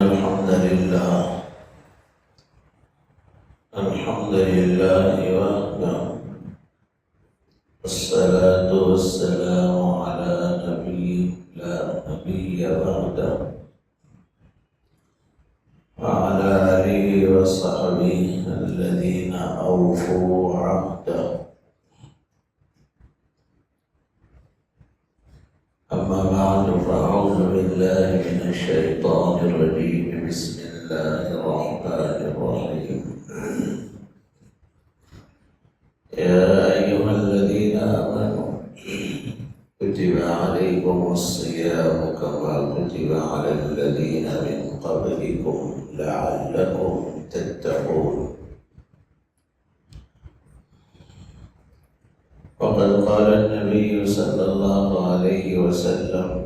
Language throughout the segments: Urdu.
الحمد لله وحده، والصلاة والسلام على نبي لا نبي بعده، وعلى آله وصحبه الذين أوفوا عهده. أما بعد، فأعوذ بالله من الشيطان الرجيم. بسم الله الرحمن الرحيم. يا أيها الذين آمنوا كتب عليكم الصيام كما كتب على الذين من قبلكم لعلكم تتقون. وقد قال النبي صلى الله عليه وسلم: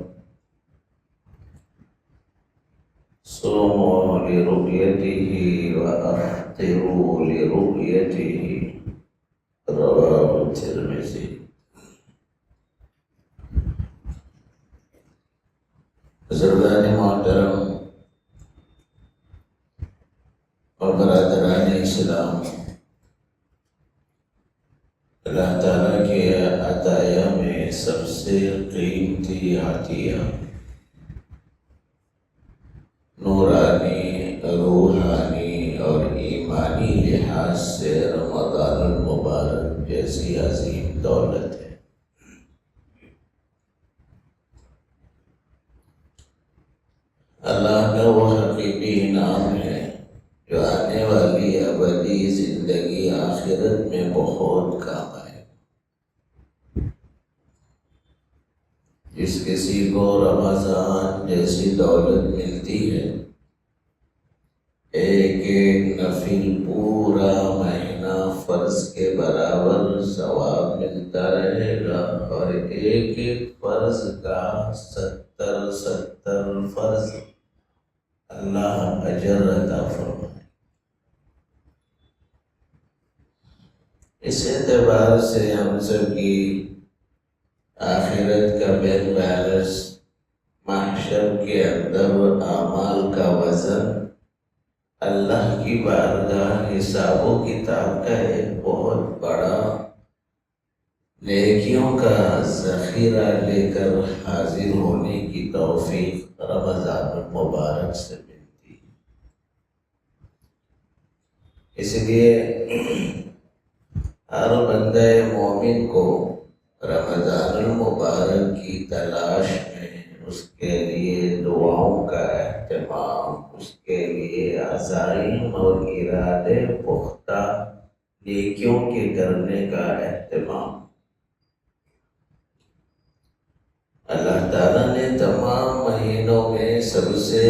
صوموا لرؤيته وأفطروا لرؤيته. رواه الترمذی. بزرگان محترم اور برادران اسلام، اللہ تعالیٰ کے عطایا میں سب سے قیمتی عطیہ نورانی، روحانی اور ایمانی لحاظ سے رمضان المبارک جیسی عظیم دولت ہے۔ اللہ کا وہ حقیقی انعام ہے جو آنے والی ابدی زندگی آخرت میں بہت کام آئے۔ جس کسی کو رمضان جیسی دولت ملتی ہے، ایک ایک نفل پورا مہینہ فرض کے برابر ثواب ملتا رہے گا، اور ایک ایک فرض کا 70 فرض اللہ اجر عطا فرمائے۔ اس اعتبار سے ہم سب کی آخرت کا بینک بیلنس، محشر کے اندر اعمال کا وزن، اللہ کی بارگاہ حساب و کتاب کا ایک بہت بڑا نیکیوں کا ذخیرہ لے کر حاضر ہونے کی توفیق رمضان المبارک سے ملتی ہے۔ اس لیے ہر بندہ مومن کو رمضان المبارک کی تلاش میں اس کے لیے دعاؤں کا اہتمام، اس کے لیے عزائم اور ارادے پختہ نیکیوں کے کرنے کا اہتمام۔ اللہ تعالیٰ نے تمام مہینوں میں سب سے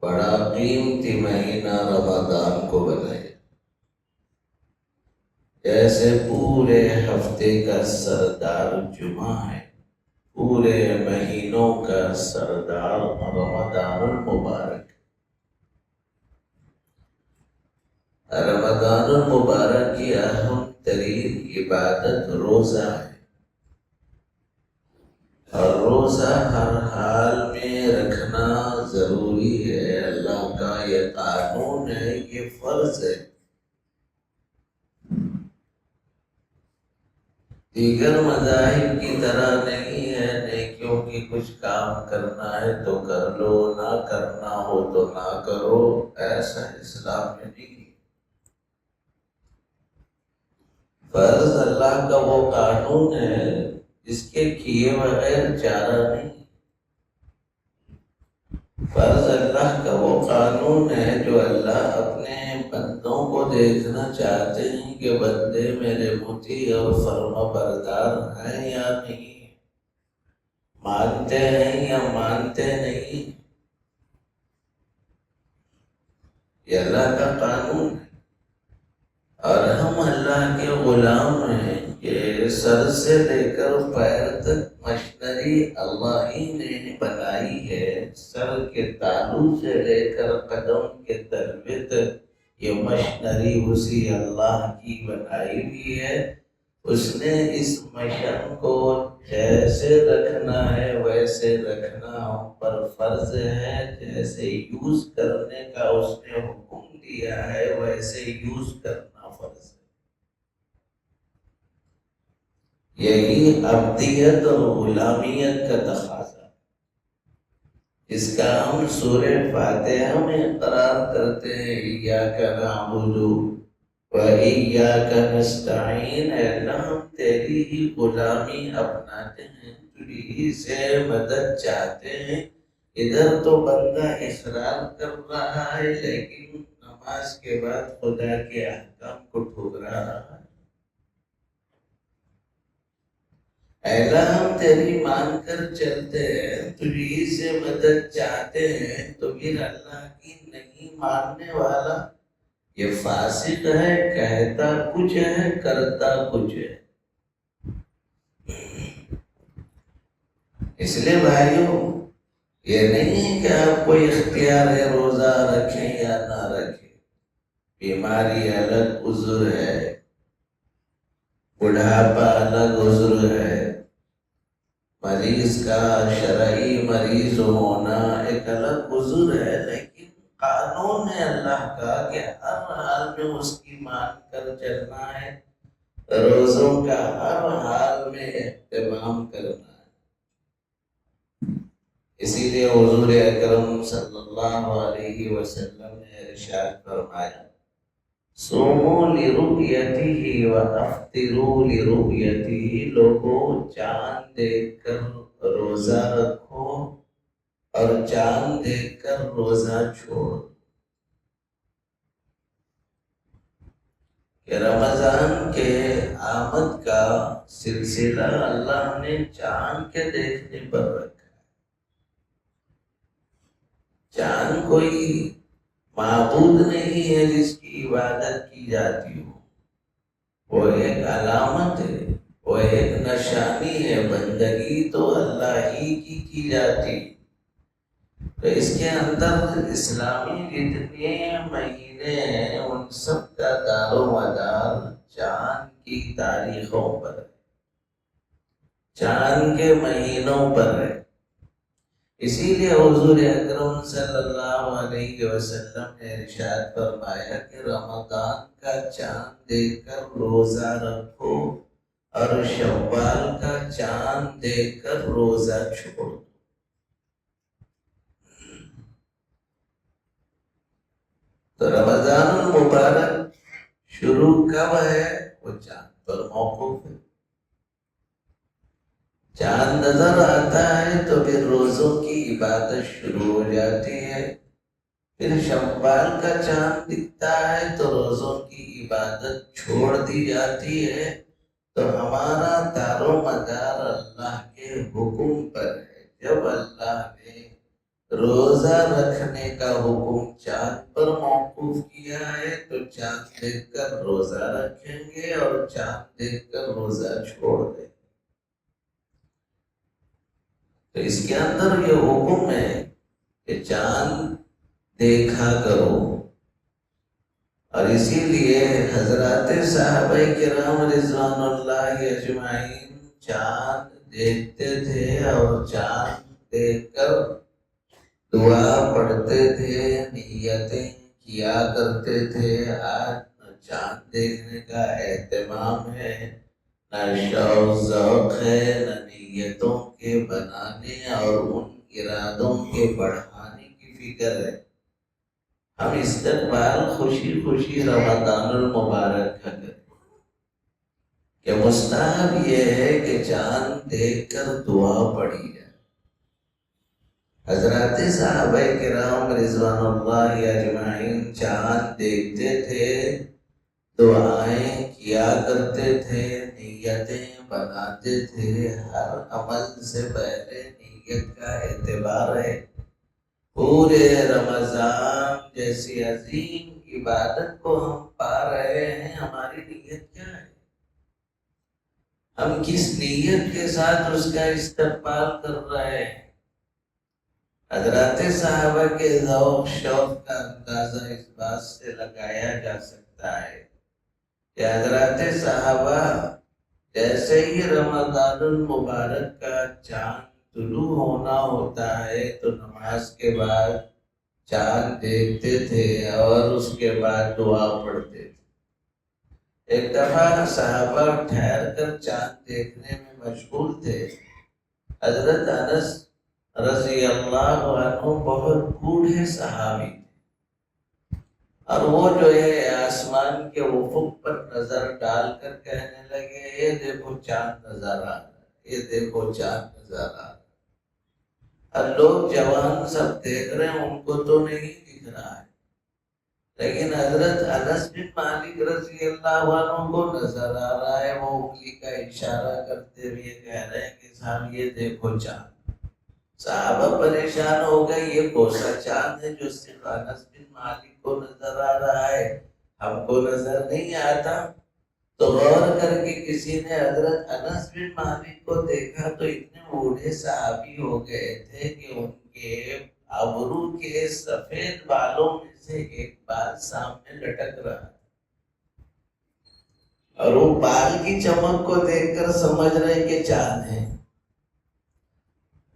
بڑا قیمتی مہینہ رمضان کو بنایا، جیسے پورے ہفتے کا سردار جمعہ ہے، پورے مہینوں کا سردار رمضان المبارک۔ رمضان المبارک کی اہم ترین عبادت روزہ ہے، اور روزہ ہر حال میں رکھنا ضروری ہے۔ اللہ کا یہ قانون ہے، یہ فرض ہے۔ دیگر مذاہب کی طرح نہیں ہے نیکیوں کی کچھ کام کرنا ہے تو کر لو، نہ کرنا ہو تو نہ کرو، ایسا اسلام میں نہیں ہے۔ فرض اللہ کا وہ قانون ہے جس کے کیے بغیر چارہ نہیں۔ فرض اللہ کا وہ قانون ہے جو اللہ اپنے بندوں کو دیکھنا چاہتے ہیں کہ بندے میرے مطیع اور فرما بردار ہیں یا نہیں، مانتے ہیں یا مانتے نہیں۔ یہ اللہ کا قانون ہے، اور ہم اللہ کے غلام ہیں کہ سر سے لے کر پیر تک مشنری اللہ ہی نے بنائی ہے۔ سر کے تالو سے لے کر قدم کے تلوے تک یہ مشنری اسی اللہ کی بنائی ہوئی ہے۔ اس نے اس مشن کو جیسے رکھنا ہے ویسے رکھنا ہم پر فرض ہے، جیسے یوز کرنے کا اس نے حکم دیا ہے ویسے یوز کرنا فرض ہے۔ یہی عبدیت اور غلامیت کا تقاضا، اس کا ہم سورہ فاتحہ میں قرار کرتے ہیں، ایاک نعبد وَإِيَّاكَ نَسْتَعِينُ، اے اللہ ہم تیری ہی غلامی اپناتے ہیں، تجھی سے مدد چاہتے ہیں۔ ادھر تو بندہ اصرار کر رہا ہے لیکن نماز کے بعد خدا کے احکام کو ٹھکرا رہا ہے۔ اے اللہ ہم تیری مان کر چلتے ہیں، تجھی سے مدد چاہتے ہیں، تو پھر اللہ کی نہیں ماننے والا یہ فاسق ہے، کہتا کچھ ہے کرتا کچھ ہے۔ اس لیے بھائیوں، یہ نہیں ہے کہ آپ کو اختیار ہے روزہ رکھیں یا نہ رکھیں، بیماری الگ عذر ہے، بڑھاپا الگ عذر ہے، مریض کا شرعی مریض ہونا ایک الگ عذر ہے، لیکن قانون ہے اللہ کا کہ ہر حال میں اس کی مان کر چلنا ہے، روزوں کا ہر حال میں اہتمام کرنا ہے۔ اسی لیے حضور اکرم صلی اللہ علیہ وسلم نے ارشاد فرمایا، صوموا لرؤیتہ وافطروا لرؤیتہ، لوگوں چاند دیکھ کر روزہ رکھو اور چاند دیکھ کر روزہ چھوڑو۔ کہ رمضان کے آمد کا سلسلہ اللہ نے چاند کے دیکھنے پر رکھا۔ چاند کوئی معبود نہیں ہے جس کی عبادت کی جاتی ہو، وہ ایک علامت ہے، وہ ایک نشانی ہے، بندگی تو اللہ ہی کی جاتی۔ تو اس کے اندر اسلامی جتنے مہینے ہیں ان سب کا دار و مدار چاند کی تاریخوں پر ہے، چاند کے مہینوں پر ہے۔ اسی لیے حضور اکرم صلی اللہ علیہ وسلم نے ارشاد فرمایا کہ رمضان کا چاند دیکھ کر روزہ رکھو اور شوال کا چاند دیکھ کر روزہ چھوڑو۔ تو رمضان المبارک شروع کب ہے؟ وہ چاند پر موقوف ہے۔ چاند نظر آتا ہے تو پھر روزوں کی عبادت شروع ہو جاتی ہے، پھر شوال کا چاند دکھتا ہے تو روزوں کی عبادت چھوڑ دی جاتی ہے۔ تو ہمارا دار و مدار اللہ کے حکم پر ہے۔ جب اللہ نے روزہ رکھنے کا حکم چاند پر موقوف کیا ہے تو چاند دیکھ کر روزہ رکھیں گے اور چاند دیکھ کر روزہ چھوڑ دیں گے۔ تو اس کے اندر یہ حکم ہے کہ چاند دیکھا کرو، اور اسی لیے حضرات صحابہ کرام رضوان اللہ اجمعین چاند دیکھتے تھے اور چاند دیکھ کر دعا پڑھتے تھے، نیتیں کیا کرتے تھے۔ آج نہ چاند دیکھنے کا اہتمام ہے، نہ شوق ذوق ہے، نہ نیتوں کے بنانے اور ان ارادوں کے بڑھانے کی فکر ہے۔ ہم استقبال خوشی خوشی رمضان المبارک کا کریں کہ مستحب یہ ہے کہ چاند دیکھ کر دعا پڑھی جائے۔ حضرات صحابہ کرام رضوان اللہ اجمعین چاند دیکھتے تھے، دعائیں کیا کرتے تھے، نیتیں بناتے تھے۔ ہر عمل سے پہلے نیت کا اعتبار ہے۔ پورے رمضان جیسی عظیم عبادت کو ہم پا رہے ہیں، ہماری نیت کیا ہے؟ ہم کس نیت کے ساتھ اس کا استقبال کر رہے ہیں؟ حضرات صحابہ کے ذوق شوق کا اندازہ اس بات سے لگایا جا سکتا ہے کہ حضرات صحابہ جیسے ہی رمضان المبارک کا چاند طلوع ہونا ہوتا ہے تو نماز کے بعد چاند دیکھتے تھے اور اس کے بعد دعا پڑھتے تھے۔ ایک دفعہ صحابہ ٹھہر کر چاند دیکھنے میں مشغول تھے۔ حضرت انس رضی اللہ عنہ بہت بوڑھے صحابی تھے، اور وہ جو ہے آسمان کے افق پر نظر ڈال کر کہنے لگے، یہ دیکھو چاند نظر آ رہا ہے، یہ دیکھو چاند نظر آ رہا ہے۔ اور لوگ جوان سب دیکھ رہے ہیں، ان کو تو نہیں دکھ رہا ہے، لیکن حضرت انس بن مالک رضی اللہ عنہ کو نظر آ رہا ہے۔ وہ انگلی کا اشارہ کرتے ہوئے کہہ رہے ہیں کہ صاحب یہ دیکھو چاند۔ صحابہ پریشان ہو گئے، یہ کوسا چاند ہے جو صرف انس بن مالک کو نظر آ رہا ہے، ہم کو نظر نہیں آتا؟ تو غور کر کے کسی نے حضرت انس بن مالک کو دیکھا تو اتنے بوڑھے صحابی ہو گئے تھے کہ ان کے ابرو کے سفید بالوں میں سے ایک بال سامنے لٹک رہا، اور وہ بال کی چمک کو دیکھ کر سمجھ رہے کہ چاند ہے۔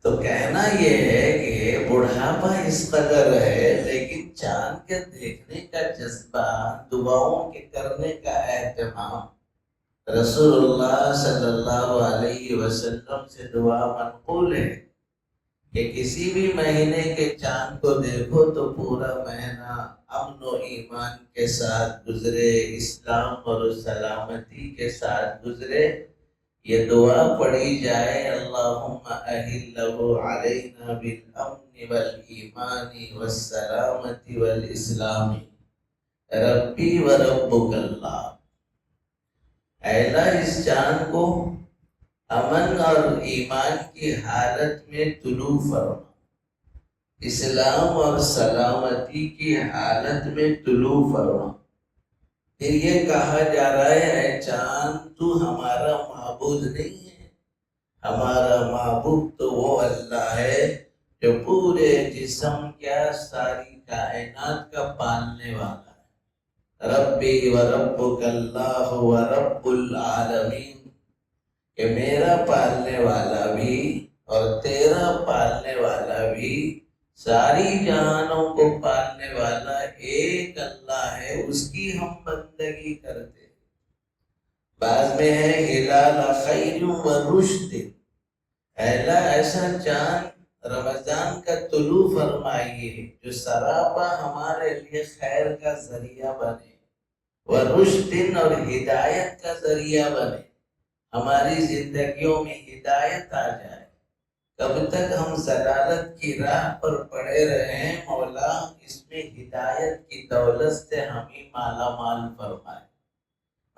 تو کہنا یہ ہے کہ بڑھاپا اس قدر ہے، لیکن چاند کے دیکھنے کا جذبہ، دعاؤں کے کرنے کا اہتمام، رسول اللہ صلی اللہ علیہ وسلم سے دعا منقول ہے کہ کسی بھی مہینے کے چاند کو دیکھو تو پورا مہینہ امن و ایمان کے ساتھ گزرے، اسلام اور سلامتی کے ساتھ گزرے۔ یہ دعا پڑھی جائے، اللہم اہلہ علینا بالامن والایمان والسلامت والاسلام ربی وربک اللہ۔ اے اللہ، اس چاند کو امن اور ایمان کی حالت میں طلوع فرما، اسلام اور سلامتی کی حالت میں طلوع فرما۔ پھر یہ کہا جا رہا ہے، اے چاند تو ہمارا معبود نہیں ہے، ہمارا معبود تو وہ اللہ ہے جو پورے جسم کیا ساری کائنات کا پالنے والا ہے۔ ربی وربک اللہ ورب العالمین، کہ میرا پالنے والا بھی اور تیرا پالنے والا بھی، ساری جہانوں کو پالنے والا ایک اللہ ہے، اس کی ہم بندگی کرتے۔ بعض میں ہے ہلال خیر و رشد، اللہ ایسا چاند رمضان کا طلوع فرمائیے جو سراپا ہمارے لیے خیر کا ذریعہ بنے، و رشد اور ہدایت کا ذریعہ بنے، ہماری زندگیوں میں ہدایت آ جائے۔ کب تک ہم ضلالت کی راہ پر پڑے رہیں، مولا اس میں ہدایت کی دولت سے ہمیں مالا مال فرمائے۔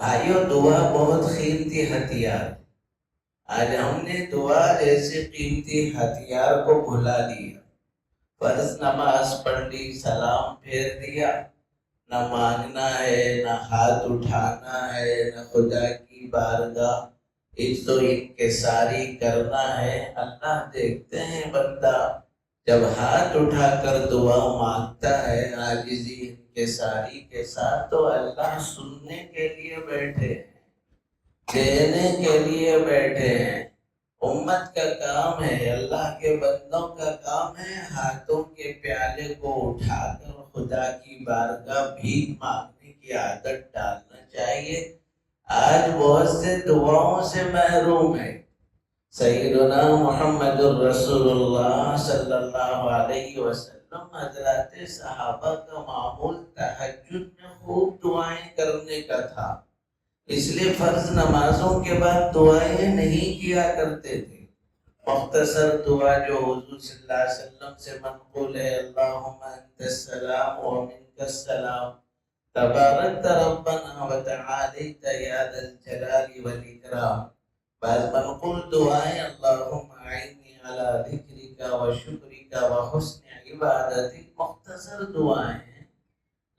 بھائیو، دعا بہت قیمتی ہتھیار ہے۔ آج ہم نے دعا جیسے قیمتی ہتھیار کو بھلا دیا۔ فرض نماز پڑھ لی، سلام پھیر دیا، نہ مانگنا ہے، نہ ہاتھ اٹھانا ہے، نہ خدا کی بارگاہ عزت و انکساری کرنا ہے۔ اللہ دیکھتے ہیں بندہ جب ہاتھ اٹھا کر دعا مانگتا ہے عاجزی انکساری کے ساتھ، تو اللہ سننے کے لیے بیٹھے ہیں، دینے کے لیے بیٹھے ہیں۔ امت کا کام ہے، اللہ کے بندوں کا کام ہے، ہاتھوں کے پیالے کو اٹھا کر خدا کی بارگاہ بھیک مانگنے کی عادت ڈالنا چاہیے۔ آج بہت سے دعاؤں سے محروم ہے۔ سیدنا محمد الرسول اللہ صلی اللہ علیہ وسلم، حضرات صحابہ کا معمول تہجد میں خوب دعائیں کرنے کا تھا، اس لیے فرض نمازوں کے بعد دعائیں نہیں کیا کرتے تھے۔ مختصر دعا جو حضور صلی اللہ علیہ وسلم سے منقول ہے، اللہم انت السلام و منک السلام تبارکت ربنا وتعالیت یا ذا الجلال والاکرام۔ بعض منقول دعائیں، اللہم اعنی علی ذکرک و شکرک و حسن عبادتک، مختصر دعائیں ہیں،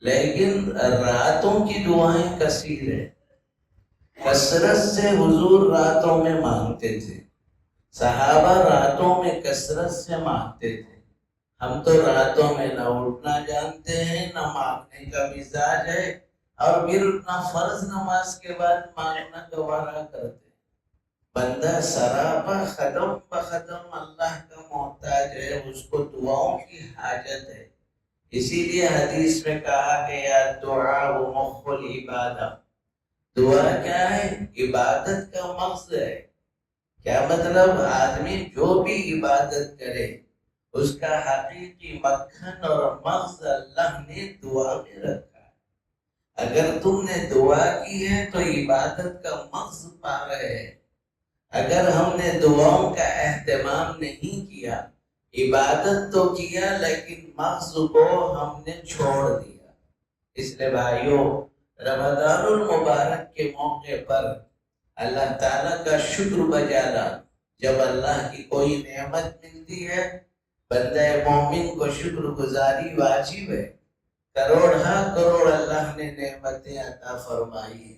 لیکن راتوں کی دعائیں کثیر ہیں۔ کثرت سے حضور راتوں میں مانگتے تھے، صحابہ راتوں میں کثرت سے مانگتے تھے۔ ہم تو راتوں میں نہ اٹھنا جانتے ہیں، نہ مانگنے کا مزاج ہے، اور پھر نہ فرض نماز کے بعد مانگنا گوارا کرتے ہیں۔ بندہ سراپا ختم بختم اللہ کا محتاج ہے، اس کو دعاؤں کی حاجت ہے۔ اسی لیے حدیث میں کہا گیا دعا و مخ العبادہ، دعا کیا ہے؟ عبادت کا مغز ہے۔ کیا مطلب؟ آدمی جو بھی عبادت کرے اس کا حقیقی مکھن اور مغز اللہ نے دعا میں رکھا ہے۔ اگر تم نے دعا کی ہے تو عبادت کا مغز پا رہے ہیں۔ اگر ہم نے دعاؤں کا اہتمام نہیں کیا، عبادت تو کیا لیکن مغز کو ہم نے چھوڑ دیا۔ اس لیے بھائیوں، رمضان المبارک کے موقع پر اللہ تعالیٰ کا شکر بجا لانا۔ جب اللہ کی کوئی نعمت ملتی ہے، بندہ مومن کو شکر گزاری واجب ہے۔ کروڑ ہاں کروڑ اللہ نے نعمتیں عطا فرمائی ہیں،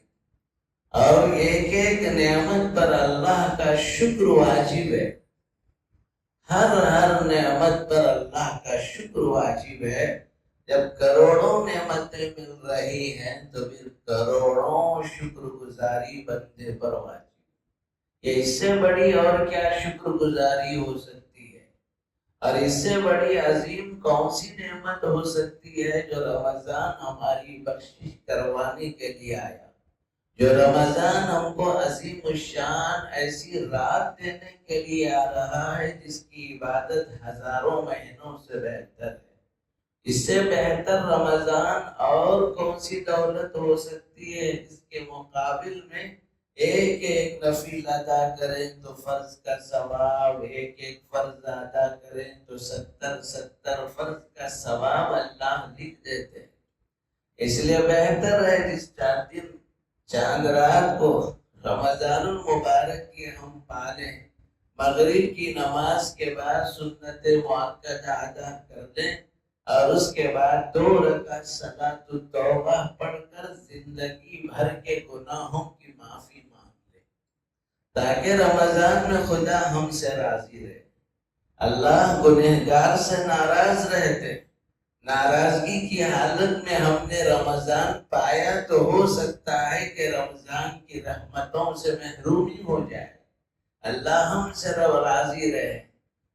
اور ایک ایک نعمت پر اللہ کا شکر واجب ہے۔ ہر نعمت پر اللہ کا شکر واجب ہے۔ جب کروڑوں نعمتیں مل رہی ہیں تو پھر کروڑوں شکر گزاری بندے پر واجب۔ یہ اس سے بڑی اور کیا شکر گزاری ہو سکتی ہے؟ اور اس سے بڑی عظیم کون سی نعمت ہو سکتی ہے جو رمضان ہماری بخشش کروانے کے لیے آیا، جو رمضان ہم کو عظیم الشان ایسی رات دینے کے لیے آ رہا ہے جس کی عبادت ہزاروں مہینوں سے بہتر ہے۔ اس سے بہتر رمضان اور کون سی دولت ہو سکتی ہے؟ اس کے مقابل میں ایک ایک نفل ادا کریں تو فرض کا ثواب، ایک ایک فرض ادا کریں تو 70 فرض کا ثواب اللہ لکھ دیتے ہیں۔ اس لیے بہتر ہے جس چاند رات کو رمضان المبارک کی ہم پالیں، مغرب کی نماز کے بعد سنت مؤکدہ ادا کر دیں، اور اس کے بعد 2 رکعت صلاۃ التوبہ پڑھ کر زندگی بھر کے گناہوں کی معافی مانگ لیں، تاکہ رمضان میں خدا ہم سے راضی رہے۔ اللہ گنہگار سے ناراض رہتے، ناراضگی کی حالت میں ہم نے رمضان پایا تو ہو سکتا ہے کہ رمضان کی رحمتوں سے محرومی ہو جائے۔ اللہ ہم سے راضی رہے۔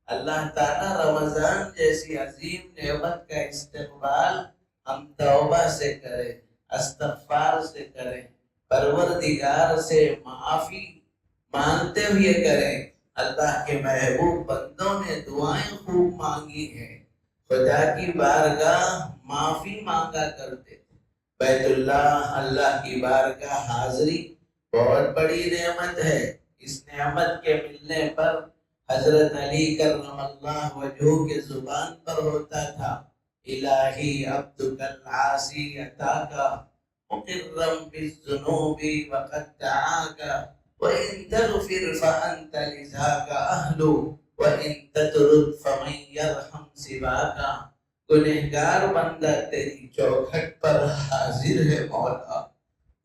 اللہ تعالیٰ رمضان جیسی عظیم نعمت کا استقبال ہم توبہ سے کریں، استغفار سے کریں، پروردگار سے معافی مانگتے ہوئے کریں۔ اللہ کے محبوب بندوں نے دعائیں خوب مانگی ہیں، خدا کی بارگاہ معافی مانگا کرتے تھے۔ بیت اللہ کی بارگاہ حاضری بہت بڑی نعمت ہے۔ اس نعمت کے ملنے پر حضرت علی کرم اللہ وجہہ کے زبان پر ہوتا تھا، الہی عبدک العاصی اتاکا مقرم بالذنوب وقد دعاکا وَإِن تَغْفِرْ فَأَنْتَ لِذَاكَ أَهْلُ وَإِن تَتْرُدْ فَمَنْ يَرْحَمْ سِوَاكَ۔ گنہگار بندہ تیری چوکھٹ پر حاضر ہے مولا،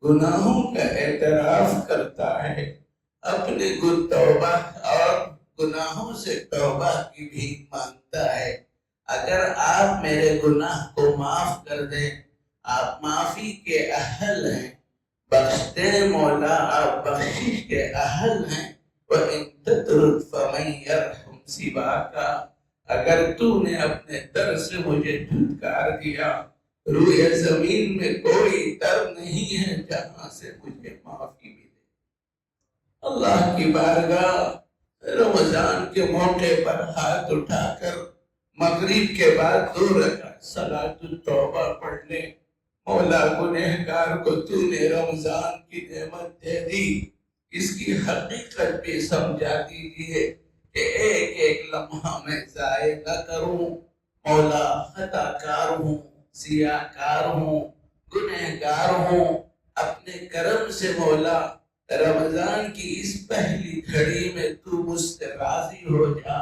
گناہوں کا اعتراف کرتا ہے، اپنے توبہ اور گناہوں سے توبہ کی بھیک مانگتا ہے۔ اگر آپ میرے گناہ کو معاف کر دیں، آپ معافی کے اہل ہیں، بخشتے مولا، آپ بخشش کے اہل ہیں۔ وَإِن تَتْرُدْ فَمَنْ يَرْحَمْ سِوَاكَ، اگر تو نے اپنے در سے مجھے دھتکار دیا، روئے زمین میں کوئی در نہیں ہے جہاں سے مجھے معافی ملے۔ اللہ کی بارگاہ رمضان کے موقع پر ہاتھ اٹھا کر مغرب کے بعد 2 رکعت صلاۃ التوبہ پڑھ لیں۔ مولا گنہگار کو تو نے رمضان کی نعمت دے دی، اس کی حقیقت بھی سمجھا دیجیے کہ ایک ایک لمحہ میں ضائع نہ کروں۔ مولا خطا کار ہوں، سیاہ کار ہوں، گنہگار ہوں، اپنے کرم سے مولا رمضان کی اس پہلی گھڑی میں تو مجھ سے راضی ہو جا،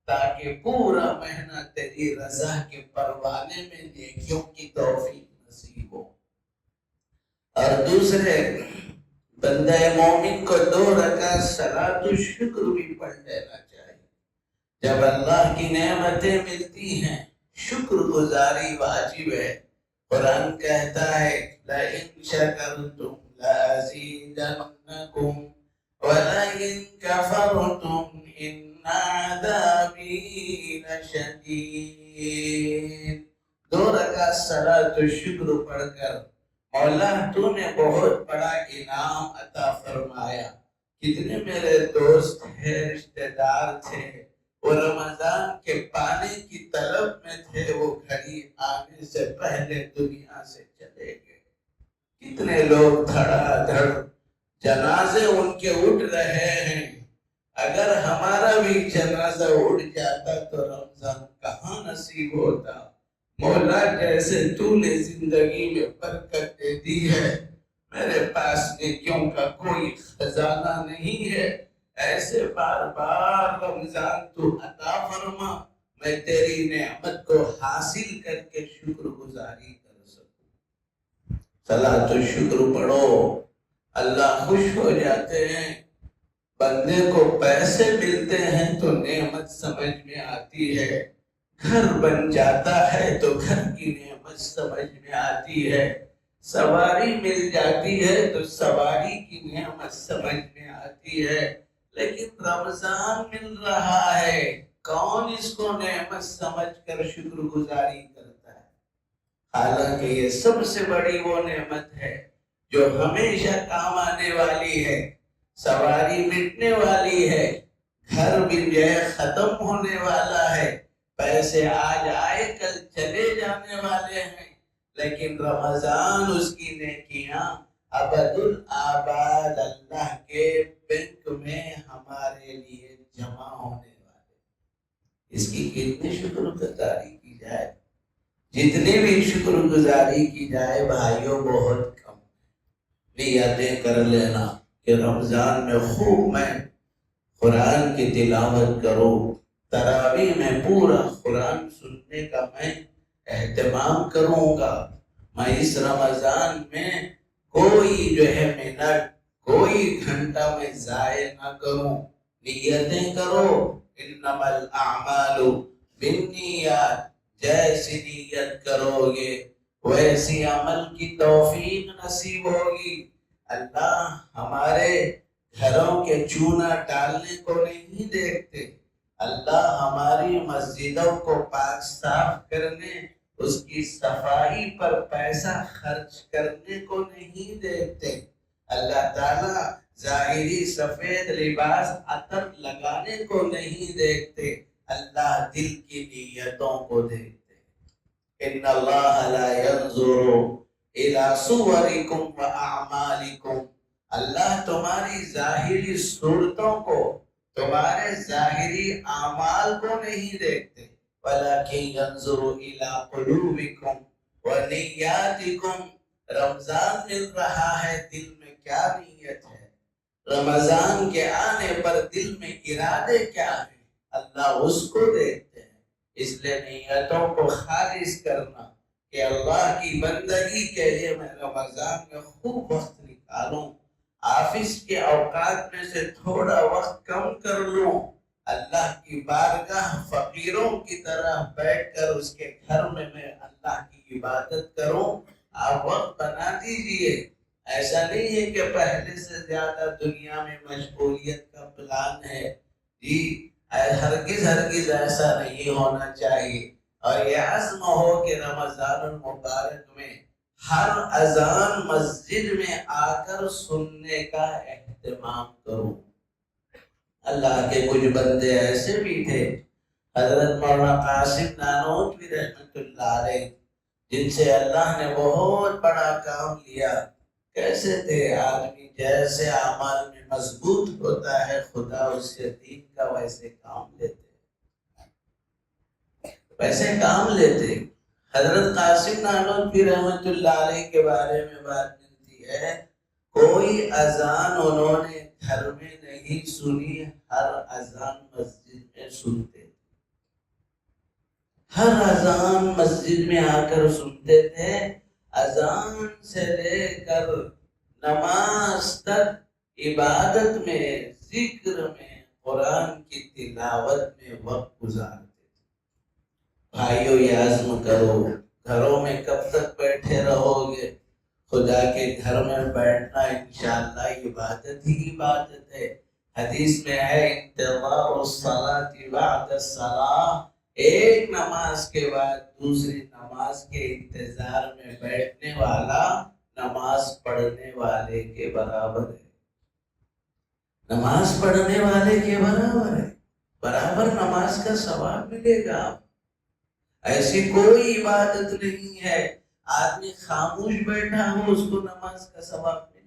تاکہ پورا مہینہ تیری رضا کے پروانے میں نیکیوں کی توفیق نصیب ہو۔ اور دوسرے بندہ مومن کو 2 رکعت صلاۃ الشکر بھی پڑھ لینا چاہیے۔ جب اللہ کی نعمتیں ملتی ہیں، شکر گزاری واجب ہے۔ قرآن کہتا ہے لَإِن شَكَرْتُمْ لَأَزِيدَنَّكُمْ وَلَئِن كَفَرْتُمْ إِنَّ عَذَابِي لَشَدِيدٌ۔ 2 رکعت صلاۃ الشکر پڑھ کر مولا تو نے بہت بڑا انعام عطا فرمایا۔ کتنے میرے دوست تھے، رشتہ دار تھے، وہ رمضان کے پانے کی طلب میں تھے، وہ گھڑی آنے سے پہلے دنیا سے چلے گئے۔ کتنے لوگ دھڑا دھڑ جنازے ان کے اٹھ رہے ہیں۔ اگر ہمارا بھی جنازہ اٹھ جاتا تو رمضان کہاں نصیب ہوتا۔ مولا جیسے تو نے زندگی میں برکت دے دی ہے، میرے پاس نیکیوں کا کوئی خزانہ نہیں ہے، ایسے بار بار رمضان تو عطا فرما، میں تیری نعمت کو حاصل کر کے شکر گزاری کر سکوں۔ صلاۃ الشکر پڑھو، اللہ خوش ہو جاتے ہیں۔ بندے کو پیسے ملتے ہیں تو نعمت سمجھ میں آتی ہے، گھر بن جاتا ہے تو گھر کی نعمت سمجھ میں آتی ہے، سواری مل جاتی ہے تو سواری کی نعمت سمجھ میں آتی ہے، لیکن رمضان مل رہا ہے، کون اس کو نعمت سمجھ کر شکر گزاری کرتا ہے؟ حالانکہ یہ سب سے بڑی وہ نعمت ہے جو ہمیشہ کام آنے والی ہے۔ سواری مٹنے والی ہے، گھر بھی جو ہے ختم ہونے والا ہے، پیسے آج آئے کل چلے جانے والے ہیں، لیکن رمضان اس کی نیکیاں ابدالآباد اللہ کے بینک میں ہمارے لیے جمع ہونے والے۔ اس کی کتنی شکر گزاری کی جائے، جتنی بھی شکر گزاری کی جائے بھائیوں بہت کم۔ نیتیں کر لینا کہ رمضان میں خوب میں قرآن کی تلاوت کروں، تراویح میں پورا قرآن سننے کا میں اہتمام کروں گا، میں اس رمضان میں کوئی جو ہے منٹ، کوئی گھنٹہ میں ضائع نہ کروں۔ نیتیں کرو، انما الاعمال بالنیات، جیسی نیت کرو گے ویسی عمل کی توفیق نصیب ہوگی۔ اللہ ہمارے گھروں کے چونا ڈالنے کو نہیں دیکھتے، اللہ ہماری مسجدوں کو پاک صاف کرنے، اس کی صفائی پر پیسہ خرچ کرنے کو نہیں دیکھتے۔ اللہ تعالیٰ ظاہری سفید لباس عطر لگانے کو نہیں دیکھتے، اللہ دل کی نیتوں کو دیکھتے۔ ان اللہ لا ينظر الى صورکم واعمالکم، اللہ تمہاری ظاہری صورتوں کو، تمہارے ظاہری اعمال کو نہیں دیکھتے، وَلَكِنْ يَنْظُرُ إِلَىٰ قُلُوبِكُمْ وَنِيَّاتِكُمْ۔ رمضان مل رہا ہے، دل میں کیا نیت ہے؟ رمضان کے آنے پر دل میں ارادے کیا ہیں؟ اللہ اس کو دیکھتے ہیں۔ اس لیے نیتوں کو خالص کرنا کہ اللہ کی بندگی کے لیے میں رمضان میں خوب وقت نکالوں، آفس کے اوقات میں سے تھوڑا وقت کم کر لوں، اللہ کی بارگاہ فقیروں کی طرح بیٹھ کر اس کے گھر میں اللہ کی عبادت کروں۔ آپ وقت بنا دیجئے، ایسا نہیں ہے کہ پہلے سے زیادہ دنیا میں مشغولیت کا پلان ہے، جی ہرگز ایسا نہیں ہونا چاہیے۔ اور یہ عزم ہو کہ رمضان المبارک میں ہر اذان مسجد میں آ کر سننے کا اہتمام کروں۔ اللہ کے کچھ بندے ایسے بھی تھے، حضرت مولانا قاسم نانوتوی رحمت اللہ علیہ، جن سے اللہ نے بہت بڑا کام لیا۔ کیسے تھے آدمی؟ جیسے اعمال میں مضبوط ہوتا ہے خدا اس کے دین کا ویسے کام لیتے۔ حضرت قاسم نانوتوی رحمت اللہ علیہ کے بارے میں بات ملتی ہے، کوئی اذان انہوں نے گھر میں نہیں سنی، ہر اذان مسجد میں سنتے، ہر اذان مسجد میں آ کر سنتے تھے۔ اذان سے لے کر نماز تک عبادت میں، ذکر میں، قرآن کی تلاوت میں وقت گزارتے تھے۔ بھائیو یہ عزم کرو، گھروں میں کب تک بیٹھے رہو گے؟ خدا کے گھر میں بیٹھنا انشاءاللہ عبادت ہی عبادت ہے۔ حدیث میں ہے انتظار الصلاۃ بعد الصلاۃ، ایک نماز کے بعد دوسری نماز کے انتظار میں بیٹھنے والا نماز پڑھنے والے کے برابر ہے، نماز پڑھنے والے کے برابر ہے، برابر نماز کا ثواب ملے گا۔ ایسی کوئی عبادت نہیں ہے آدمی خاموش بیٹھا ہو اس کو نماز کا ثواب ملے،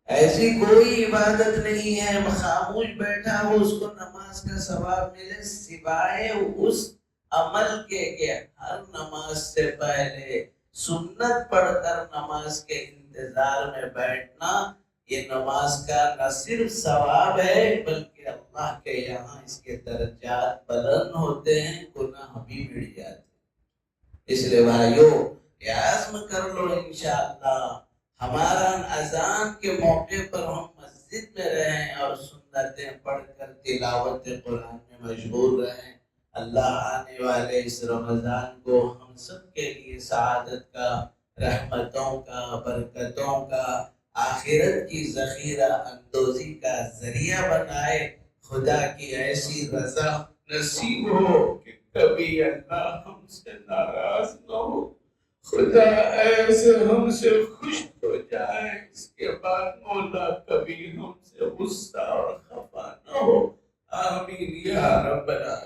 ایسی کوئی عبادت نہیں ہے خاموش بیٹھا ہو اس کو نماز کا ثواب ملے، سوائے اس عمل کے کہ ہر نماز سے پہلے سنت پڑھ کر نماز کے انتظار میں بیٹھنا، یہ نماز کا نہ صرف ثواب ہے بلکہ اللہ کے یہاں اس کے درجات بلند ہوتے ہیں، گناہ بھی مٹ جاتے ہیں۔ اس لیے بھائیو یہ عزم کر لو انشاءاللہ ہمارا اذان کے موقع پر ہم مسجد میں رہیں اور سنتیں پڑھ کر تلاوت قرآن میں مشغول رہیں۔ اللہ آنے والے اس رمضان کو ہم سب کے لیے سعادت کا، رحمتوں کا، برکتوں کا، آخرت کی ذخیرہ اندوزی کا ذریعہ بنائے۔ خدا کی ایسی رضا نصیب ہو کہ کبھی اللہ ہم سے ناراض نہ ہو، خدا ایسے ہم سے خوش ہو جائے اس کے بعد مولا کبھی ہم سے غصہ اور خفا نہ ہو۔ آمین یا رب العالمین۔